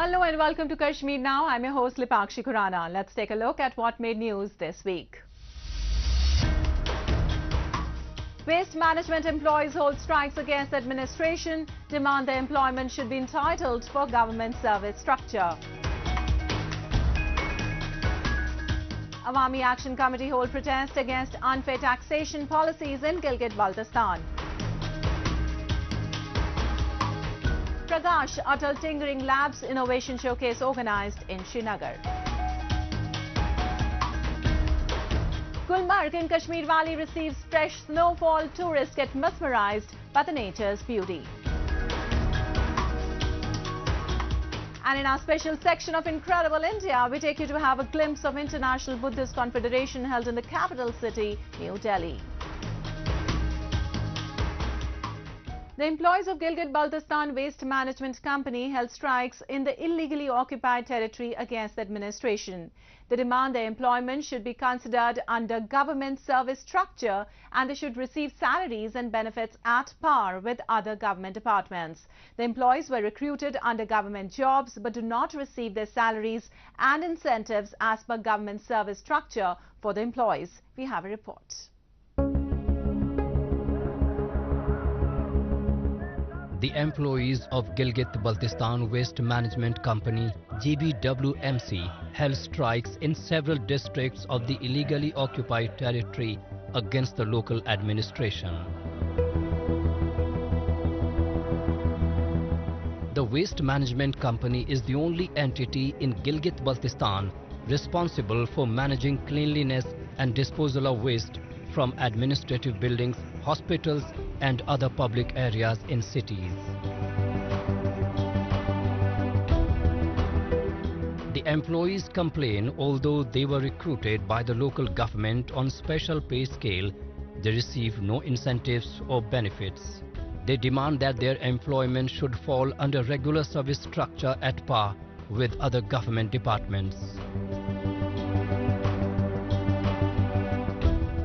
Hello and welcome to Kashmir Now. I'm your host Lipakshi Khurana. Let's take a look at what made news this week. Waste management employees hold strikes against administration, demand their employment should be entitled for government service structure. Awami Action Committee hold protest against unfair taxation policies in Gilgit-Baltistan. Prakash Atal Tinkering Labs Innovation Showcase organized in Srinagar. Gulmarg in Kashmir Valley receives fresh snowfall. Tourists get mesmerized by the nature's beauty. And in our special section of Incredible India, we take you to have a glimpse of International Buddhist Confederation held in the capital city, New Delhi. The employees of GilgitBaltistan Waste Management Company held strikes in the illegally occupied territory against the administration. They demand their employment should be considered under government service structure and they should receive salaries and benefits at par with other government departments. The employees were recruited under government jobs but do not receive their salaries and incentives as per government service structure for the employees. We have a report. The employees of GilgitBaltistan Waste Management Company GBWMC held strikes in several districts of the illegally occupied territory against the local administration. The Waste Management Company is the only entity in Gilgit-Baltistan responsible for managing cleanliness and disposal of waste from administrative buildings, hospitals and other public areas in cities. The employees complain although they were recruited by the local government on special pay scale, they receive no incentives or benefits. They demand that their employment should fall under regular service structure at par with other government departments.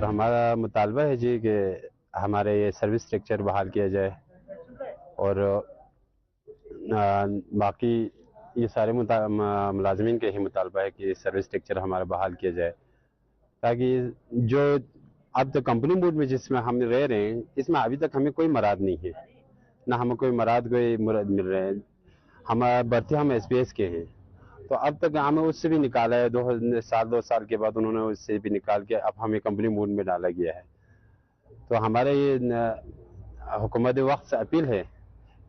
हमारा मुतालबा है जी कि हमारे ये service structure बहाल किया जाए और बाकी ये सारे मुलाजमीन के ही मुतालबा है कि सर्विस स्ट्रक्चर हमारा बहाल किया जाए ताकि जो अब तो कंपनी मोड में जिसमें हम रह रहे हैं इसमें अभी तक हमें कोई मराद नहीं है ना हमें कोई मराद मिल रहे हैं। हमारा भर्ती हम एसपीएस के हैं तो अब तक हमें उससे भी निकाला है 2 साल के बाद उन्होंने उससे भी निकाल के अब हमें कंपनी मोड में डाला गया है। तो हमारे ये हुकूमत वक्त से अपील है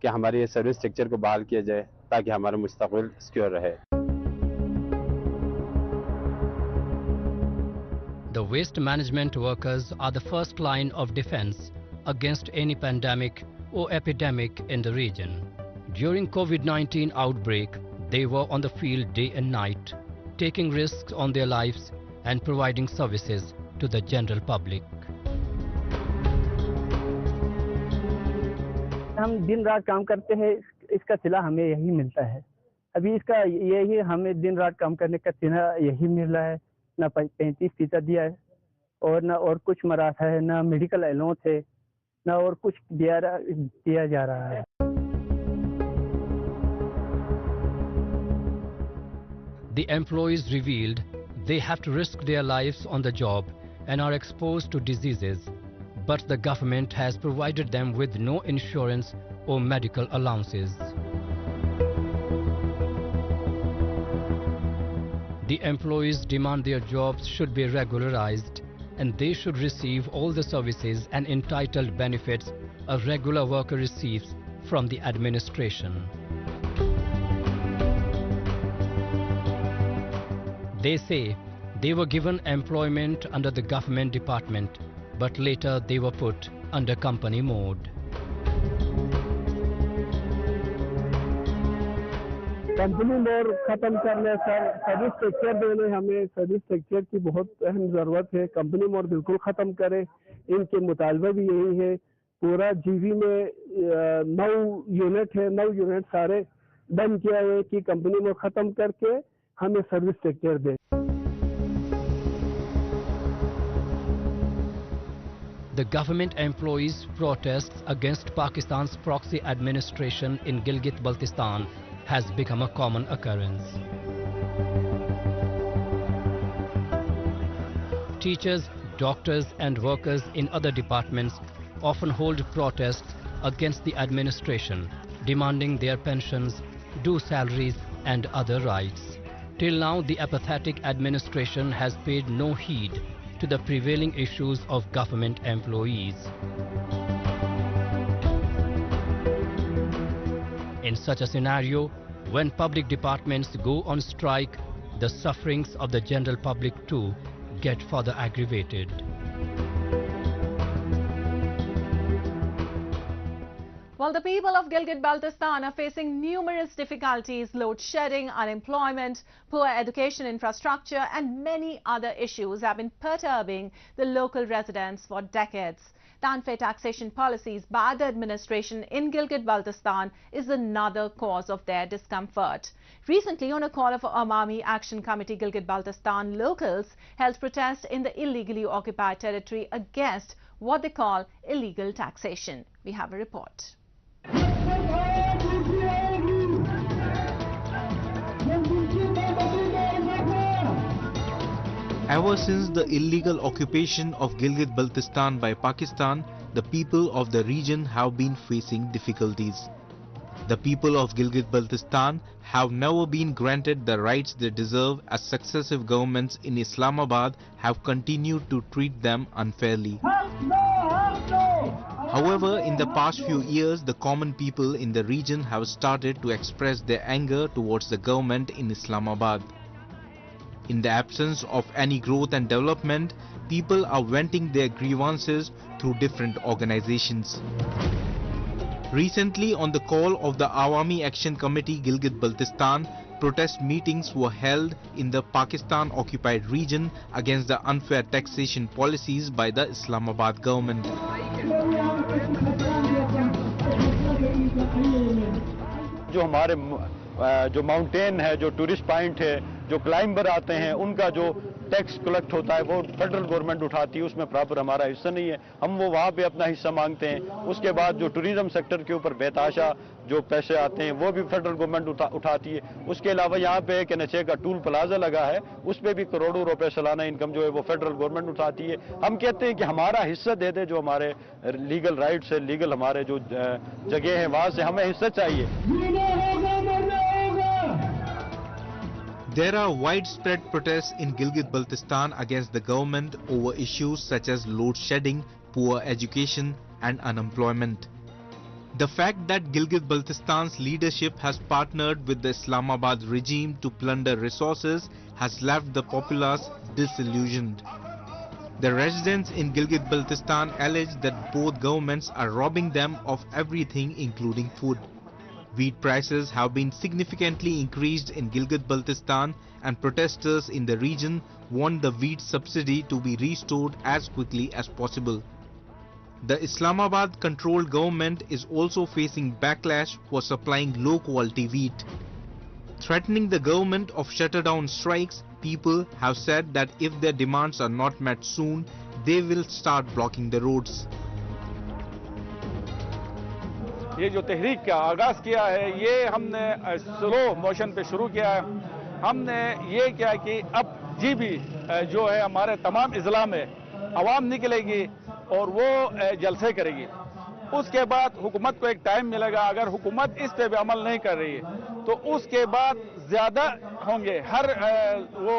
कि हमारे ये सर्विस स्ट्रक्चर को बहाल किया जाए ताकि हमारा मुस्तकबिल सिक्योर रहे। The waste management workers are the first line of defense against any pandemic or epidemic in the region. During COVID-19 outbreak, they were on the field day and night, taking risks on their lives and providing services to the general public. हम दिन रात काम करते हैं, इसका सिला हमें यही मिलता है। अभी इसका यही हमें दिन रात काम करने का सिला यही मिल रहा है, ना 35% दिया है और ना और कुछ मराठा है, ना मेडिकल अलाउंस है, ना और कुछ दिया जा रहा है। The employees revealed they have to risk their lives on the job and are exposed to diseases, but the government has provided them with no insurance or medical allowances. The employees demand their jobs should be regularized and they should receive all the services and entitled benefits a regular worker receives from the administration. They say they were given employment under the government department, but later they were put under company mode. Company mode खत्म करने service structure देने हमें service structure की बहुत अहम ज़रूरत है। Company mode बिल्कुल ख़त्म करें, इनके मुतालबा भी यही है। पूरा जीवी में 9 यूनिट है, 9 यूनिट सारे बंद किया है कि कंपनी मोड ख़त्म करके हमें सर्विस स्ट्रक्चर दें। The government employees' protests against Pakistan's proxy administration in Gilgit-Baltistan has become a common occurrence. Teachers, doctors and workers in other departments often hold protests against the administration, demanding their pensions, due salaries and other rights. Till now, the apathetic administration has paid no heed to the prevailing issues of government employees. In such a scenario, when public departments go on strike, the sufferings of the general public too get further aggravated. While the people of Gilgit-Baltistan are facing numerous difficulties, load shedding, unemployment, poor education infrastructure and many other issues have been perturbing the local residents for decades. The unfair taxation policies by the administration in Gilgit-Baltistan is another cause of their discomfort. Recently, on a call of Awami Action Committee Gilgit-Baltistan, locals held protest in the illegally occupied territory against what they call illegal taxation. We have a report. Ever since the illegal occupation of Gilgit-Baltistan by Pakistan, the people of the region have been facing difficulties. The people of Gilgit-Baltistan have never been granted the rights they deserve, as successive governments in Islamabad have continued to treat them unfairly. However, in the past few years, the common people in the region have started to express their anger towards the government in Islamabad. In the absence of any growth and development, people are venting their grievances through different organizations. Recently, on the call of the Awami Action Committee Gilgit-Baltistan, protest meetings were held in the Pakistan-occupied region against the unfair taxation policies by the Islamabad government. जो हमारे जो mountain है, जो tourist point है, जो climber आते हैं, उनका जो टैक्स कलेक्ट होता है वो फेडरल गवर्नमेंट उठाती है, उसमें प्रॉपर हमारा हिस्सा नहीं है। हम वो वहाँ पे अपना हिस्सा मांगते हैं। उसके बाद जो टूरिज्म सेक्टर के ऊपर बेताशा जो पैसे आते हैं वो भी फेडरल गवर्नमेंट उठाती है। उसके अलावा यहाँ पे एक नशे का टूल प्लाजा लगा है, उस पर भी करोड़ों रुपए सालाना इनकम जो है वो फेडरल गवर्नमेंट उठाती है। हम कहते हैं कि हमारा हिस्सा दे दे, जो हमारे लीगल राइट्स है, लीगल हमारे जो जगह है वहाँ से हमें हिस्सा चाहिए। There are widespread protests in Gilgit-Baltistan against the government over issues such as load shedding, poor education and unemployment. The fact that Gilgit-Baltistan's leadership has partnered with the Islamabad regime to plunder resources has left the populace disillusioned. The residents in Gilgit-Baltistan allege that both governments are robbing them of everything, including food. Wheat prices have been significantly increased in Gilgit-Baltistan, and protesters in the region want the wheat subsidy to be restored as quickly as possible. The Islamabad-controlled government is also facing backlash for supplying low-quality wheat. Threatening the government of shutdown strikes, people have said that if their demands are not met soon, they will start blocking the roads. ये जो तहरीक का आगाज़ किया है, ये हमने slow motion पे शुरू किया है। हमने ये किया कि अब जी भी जो है हमारे तमाम इज़ला में आवाम निकलेगी और वो जलसे करेगी। उसके बाद हुकूमत को एक टाइम मिलेगा। अगर हुकूमत इस पे भी अमल नहीं कर रही है तो उसके बाद ज़्यादा होंगे। हर वो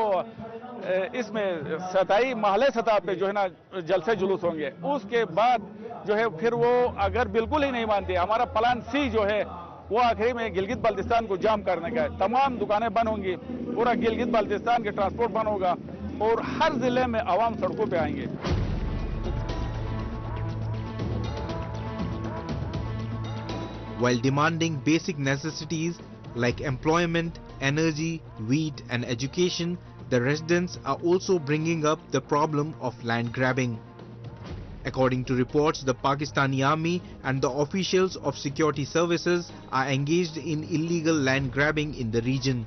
इसमें सताई महले सतह पे जो है ना जलसे जुलूस होंगे। उसके बाद जो है फिर वो अगर बिल्कुल ही नहीं मानते, हमारा प्लान सी जो है वो आखिरी में गिलगित-बाल्टिस्तान को जाम करने का है। तमाम दुकानें बंद होंगी, पूरा गिलगित-बाल्टिस्तान के ट्रांसपोर्ट बंद होगा और हर जिले में आवाम सड़कों पे आएंगे। While demanding basic necessities like employment, energy, wheat and education, the residents are also bringing up the problem of land grabbing. According to reports, the Pakistani army and the officials of security services are engaged in illegal land grabbing in the region.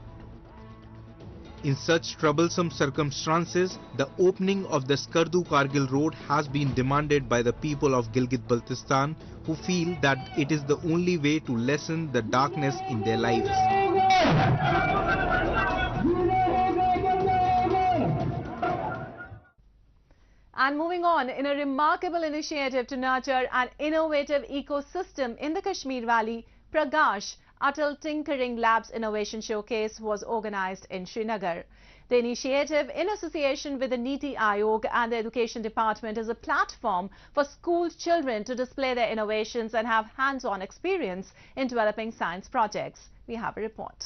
In such troublesome circumstances, the opening of the Skardu-Kargil road has been demanded by the people of Gilgit-Baltistan, who feel that it is the only way to lessen the darkness in their lives. And moving on, in a remarkable initiative to nurture an innovative ecosystem in the Kashmir Valley, Pragash Atal Tinkering Labs Innovation Showcase was organized in Srinagar. The initiative, in association with the Niti Aayog and the Education Department, is a platform for school children to display their innovations and have hands-on experience in developing science projects. We have a report.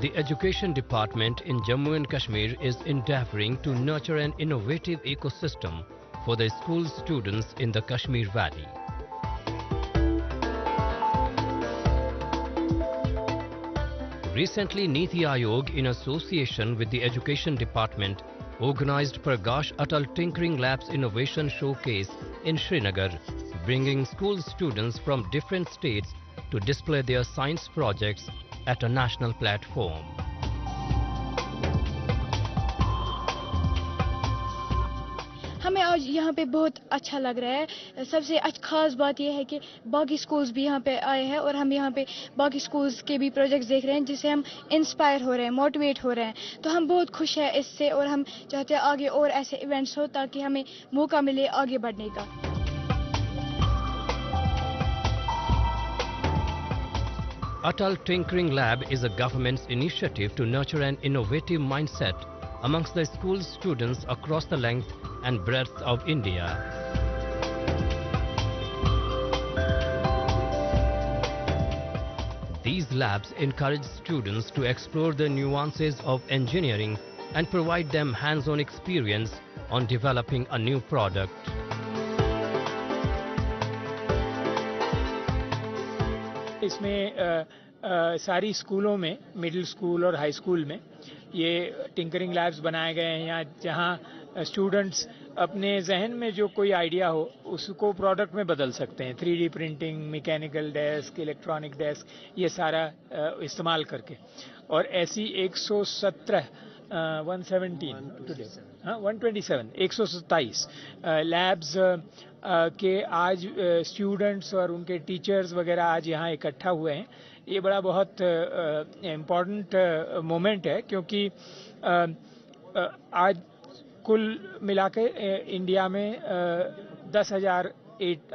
The Education Department in Jammu and Kashmir is endeavoring to nurture an innovative ecosystem for the school students in the Kashmir Valley. Recently, Niti Aayog, in association with the Education Department, organized Pragash Atal Tinkering Labs Innovation Showcase in Srinagar, bringing school students from different states to display their science projects at a national platform. हमें आज यहाँ पे बहुत अच्छा लग रहा है। सबसे खास बात यह है कि बाकी स्कूल्स भी यहाँ पे आए हैं और हम यहाँ पे बाकी स्कूल्स के भी प्रोजेक्ट्स देख रहे हैं जिससे हम इंस्पायर हो रहे हैं, मोटिवेट हो रहे हैं। तो हम बहुत खुश हैं इससे और हम चाहते हैं आगे और ऐसे इवेंट्स हो ताकि हमें मौका मिले आगे बढ़ने का। Atal Tinkering Lab is a government's initiative to nurture an innovative mindset amongst the school students across the length and breadth of India. These labs encourage students to explore the nuances of engineering and provide them hands-on experience on developing a new product. इसमें सारी स्कूलों में, middle school और high school में ये tinkering labs बनाए गए हैं यहाँ, जहाँ स्टूडेंट्स अपने जहन में जो कोई आइडिया हो उसको प्रोडक्ट में बदल सकते हैं। 3D printing, mechanical desk, electronic desk, ये सारा इस्तेमाल करके। और ऐसी 127 लैब्स के आज स्टूडेंट्स और उनके टीचर्स वगैरह आज यहाँ इकट्ठा हुए हैं। ये बड़ा बहुत इम्पॉर्टेंट मोमेंट है क्योंकि आज कुल मिला के इंडिया में 10,000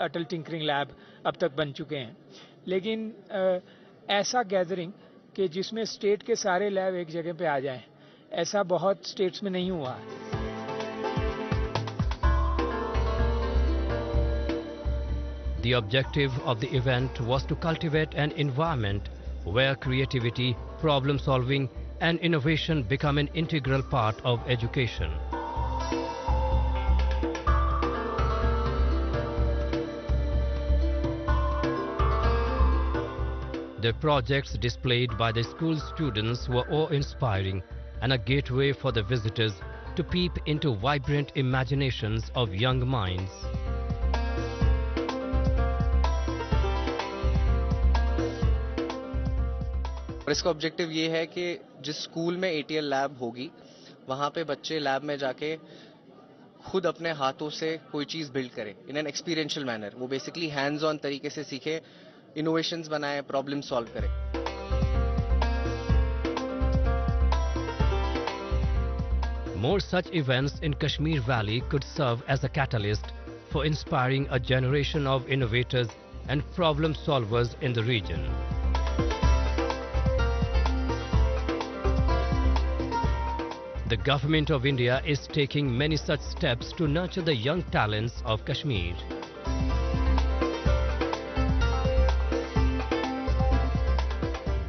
अटल टिंकरिंग लैब अब तक बन चुके हैं। लेकिन ऐसा गैदरिंग कि जिसमें स्टेट के सारे लैब एक जगह पे आ जाएं, ऐसा बहुत स्टेट्स में नहीं हुआ है। The objective of the event was to cultivate an environment where creativity, problem solving and innovation become an integral part of education. The projects displayed by the school students were awe-inspiring and a gateway for the visitors to peep into vibrant imaginations of young minds. और इसका objective ये है कि जिस school में ATL lab होगी वहाँ पे बच्चे लैब में जाके खुद अपने हाथों से कोई चीज़ बिल्ड करें इन एन एक्सपीरियंशियल मैनर। वो बेसिकली हैंड्स ऑन तरीके से सीखे, इनोवेशंस बनाए, प्रॉब्लम सॉल्व करें। More such events in Kashmir Valley could serve as a catalyst for inspiring a generation of innovators and problem solvers in the region. The Government of India is taking many such steps to nurture the young talents of Kashmir.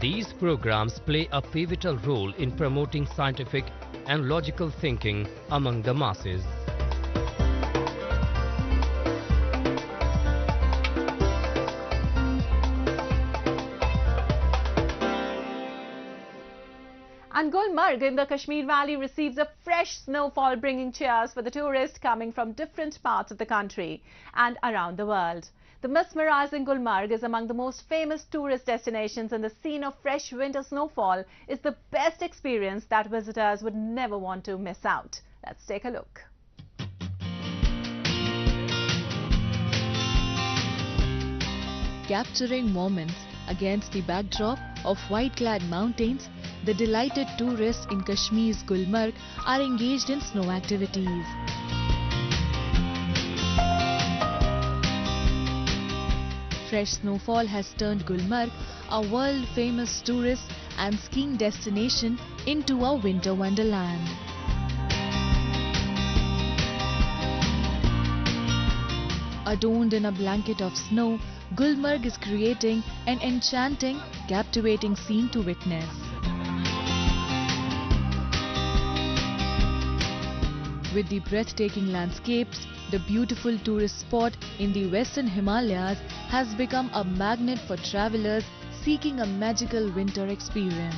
These programs play a pivotal role in promoting scientific and logical thinking among the masses. And Gulmarg in the Kashmir Valley receives a fresh snowfall, bringing cheers for the tourists coming from different parts of the country and around the world. The mesmerizing Gulmarg is among the most famous tourist destinations, and the scene of fresh winter snowfall is the best experience that visitors would never want to miss out. Let's take a look. capturing moments against the backdrop of white-clad mountains, the delighted tourists in Kashmir's Gulmarg are engaged in snow activities. Fresh snowfall has turned Gulmarg, a world-famous tourist and skiing destination, into a winter wonderland. Adorned in a blanket of snow, Gulmarg is creating an enchanting, captivating scene to witness. With the breathtaking landscapes, the beautiful tourist spot in the western Himalayas has become a magnet for travelers seeking a magical winter experience.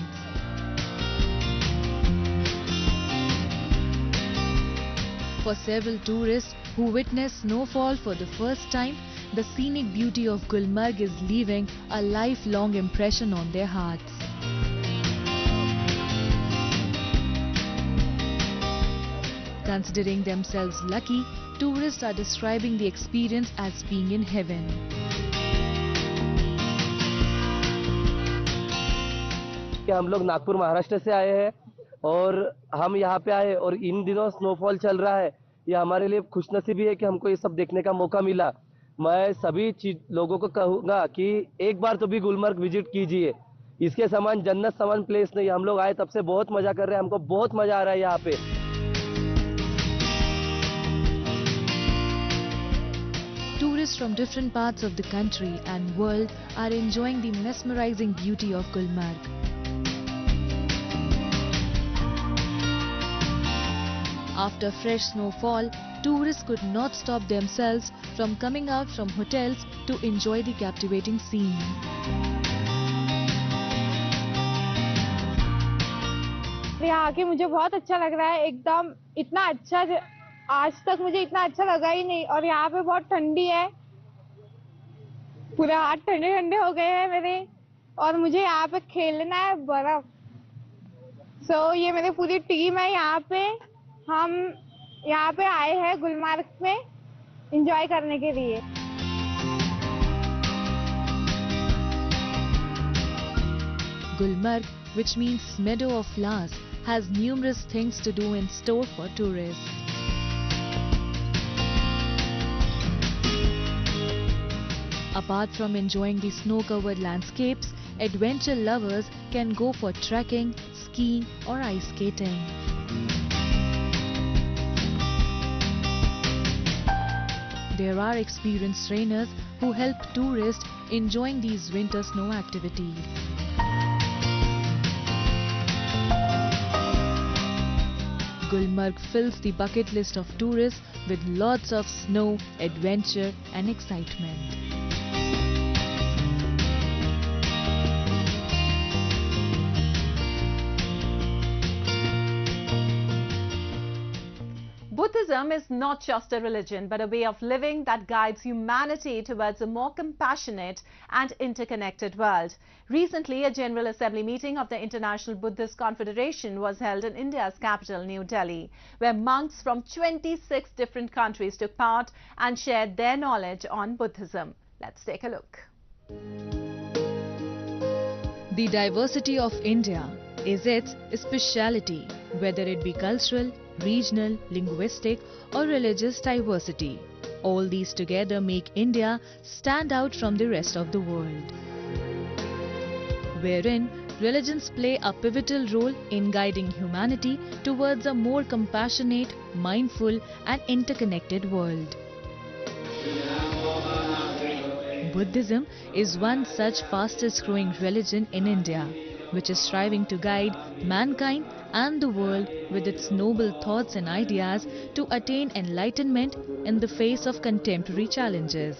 For several tourists who witness snowfall for the first time, the scenic beauty of Gulmarg is leaving a lifelong impression on their hearts. Considering themselves lucky, tourists are describing the experience as being in heaven. हम लोग नागपुर महाराष्ट्र से आए हैं और हम यहाँ पे आए और इन दिनों स्नोफॉल चल रहा है। ये हमारे लिए खुशनसीबी है कि हमको ये सब देखने का मौका मिला। मैं सभी लोगों को कहूँगा कि एक बार तो भी गुलमर्ग विजिट कीजिए। इसके समान जन्नत समान प्लेस नहीं। हम लोग आए तब से बहुत मजा कर रहे हैं। हमको बहुत मजा आ रहा है यहाँ पे। Tourists from different parts of the country and world are enjoying the mesmerizing beauty of Gulmarg. After fresh snowfall, tourists could not stop themselves from coming out from hotels to enjoy the captivating scene. यहाँ आके मुझे बहुत अच्छा लग रहा है। एकदम इतना अच्छा, आज तक मुझे इतना अच्छा लगा ही नहीं। और यहाँ पे बहुत ठंडी है, पूरे हाथ ठंडे ठंडे हो गए हैं मेरे। और मुझे यहाँ पे खेलना है बर्फ। ये मेरी पूरी टीम है यहाँ पे। हम यहाँ पे आए हैं गुलमर्ग में एंजॉय करने के लिए। Gulmarg, which means meadow of flowers, has numerous things to do in store for tourists. Apart from enjoying the snow-covered landscapes, adventure lovers can go for trekking, skiing or ice skating. There are experienced trainers who help tourists enjoying these winter snow activities. Gulmarg fills the bucket list of tourists with lots of snow, adventure and excitement. Buddhism is not just a religion but a way of living that guides humanity towards a more compassionate and interconnected world. Recently, a General Assembly meeting of the International Buddhist Confederation was held in India's capital, New Delhi, where monks from 26 different countries took part and shared their knowledge on Buddhism. Let's take a look. The diversity of India is its speciality, whether it be cultural, regional, linguistic or religious diversity. All these together make India stand out from the rest of the world, wherein religions play a pivotal role in guiding humanity towards a more compassionate, mindful and interconnected world. Buddhism is one such fastest growing religion in India, which is striving to guide mankind and the world with its noble thoughts and ideas to attain enlightenment in the face of contemporary challenges.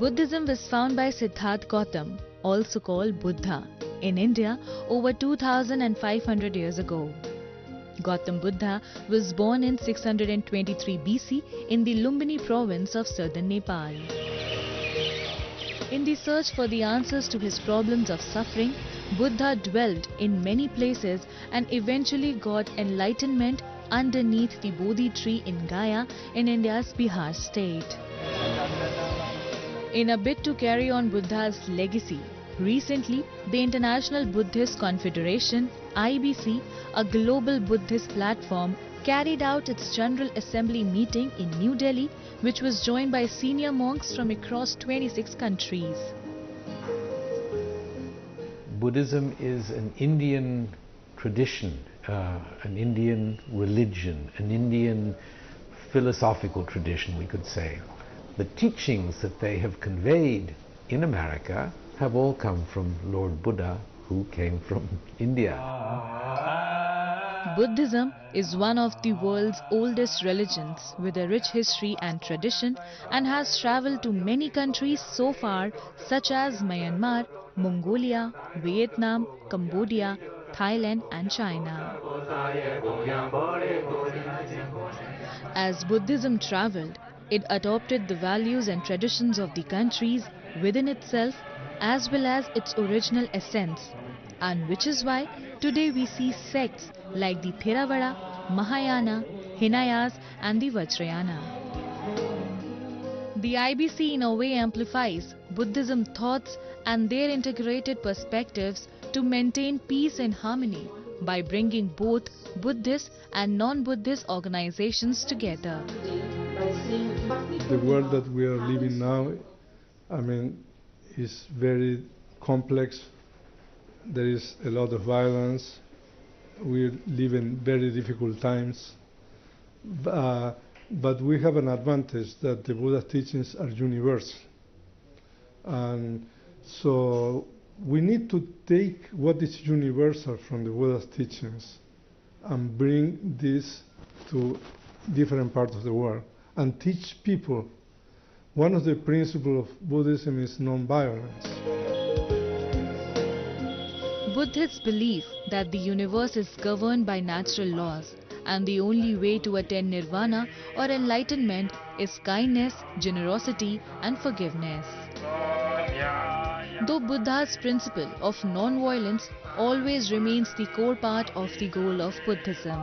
Buddhism was found by Siddhartha Gautam, also called Buddha, in India over 2500 years ago. Gautam Buddha was born in 623 BC in the Lumbini province of southern Nepal. In the search for the answers to his problems of suffering, Buddha dwelled in many places and eventually got enlightenment underneath the Bodhi tree in Gaya in India's Bihar state. In a bid to carry on Buddha's legacy, recently the International Buddhist Confederation, IBC, a global Buddhist platform, carried out its General Assembly meeting in New Delhi, which was joined by senior monks from across 26 countries. Buddhism is an Indian tradition, an Indian religion, an Indian philosophical tradition, we could say. The teachings that they have conveyed in America have all come from Lord Buddha, who came from India. Buddhism is one of the world's oldest religions with a rich history and tradition and has traveled to many countries so far, such as Myanmar, Mongolia, Vietnam, Cambodia, Thailand and China. As Buddhism traveled, it adopted the values and traditions of the countries within itself as well as its original essence, and which is why today we see sects like the Theravada, Mahayana, Hinayas and the Vajrayana. The IBC in a way amplifies Buddhism thoughts and their integrated perspectives to maintain peace and harmony by bringing both Buddhist and non-Buddhist organizations together. The world that we are living now, is very complex. There is a lot of violence. We live in very difficult times. But we have an advantage that the Buddha's teachings are universal. And so we need to take what is universal from the Buddha's teachings and bring this to different parts of the world and teach people. One of the principles of Buddhism is non-violence. Buddhists believe that the universe is governed by natural laws and the only way to attain nirvana or enlightenment is kindness, generosity and forgiveness. Though Buddha's principle of non-violence always remains the core part of the goal of Buddhism.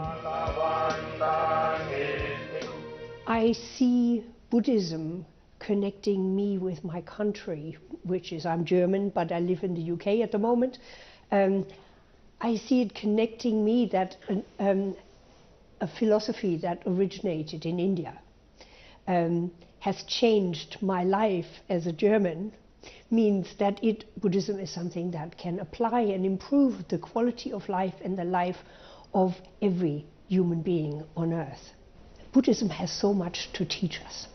I see Buddhism connecting me with my country, which is, I'm German, but I live in the UK at the moment. I see it connecting me that a philosophy that originated in India has changed my life as a German, means that Buddhism is something that can apply and improve the quality of life and the life of every human being on earth. Buddhism has so much to teach us.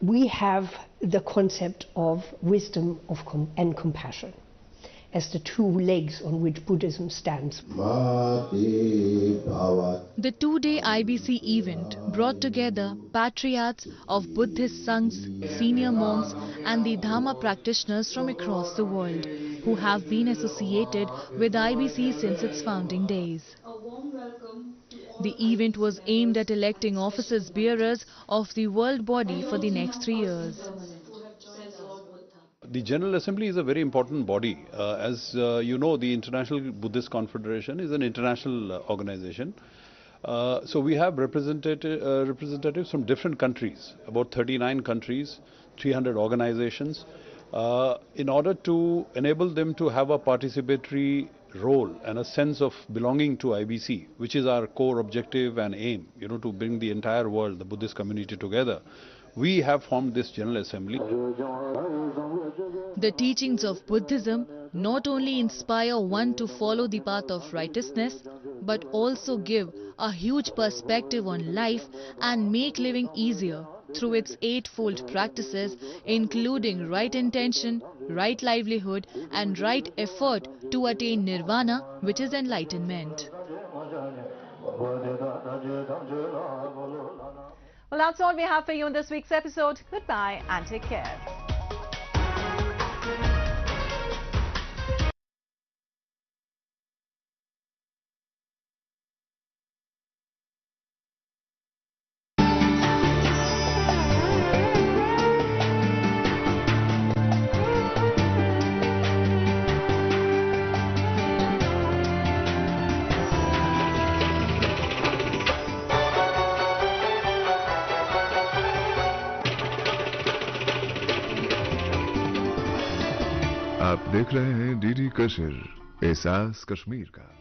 We have the concept of wisdom and compassion as the two legs on which Buddhism stands. The two-day IBC event brought together patriarchs of Buddhist sanghs, senior monks and the Dhamma practitioners from across the world who have been associated with IBC since its founding days. The event was aimed at electing offices bearers of the world body for the next 3 years. The General Assembly is a very important body. As you know, the International Buddhist Confederation is an international organization. So we have representatives from different countries, about 39 countries, 300 organizations, in order to enable them to have a participatory role and a sense of belonging to IBC, which is our core objective and aim, to bring the entire world, the Buddhist community together. We have formed this General Assembly. The teachings of Buddhism not only inspire one to follow the path of righteousness, but also give a huge perspective on life and make living easier through its eightfold practices, including right intention, right livelihood and right effort to attain nirvana, which is enlightenment. Well, that's all we have for you in this week's episode. Goodbye and take care. आप देख रहे हैं DD कशिर, एहसास कश्मीर का।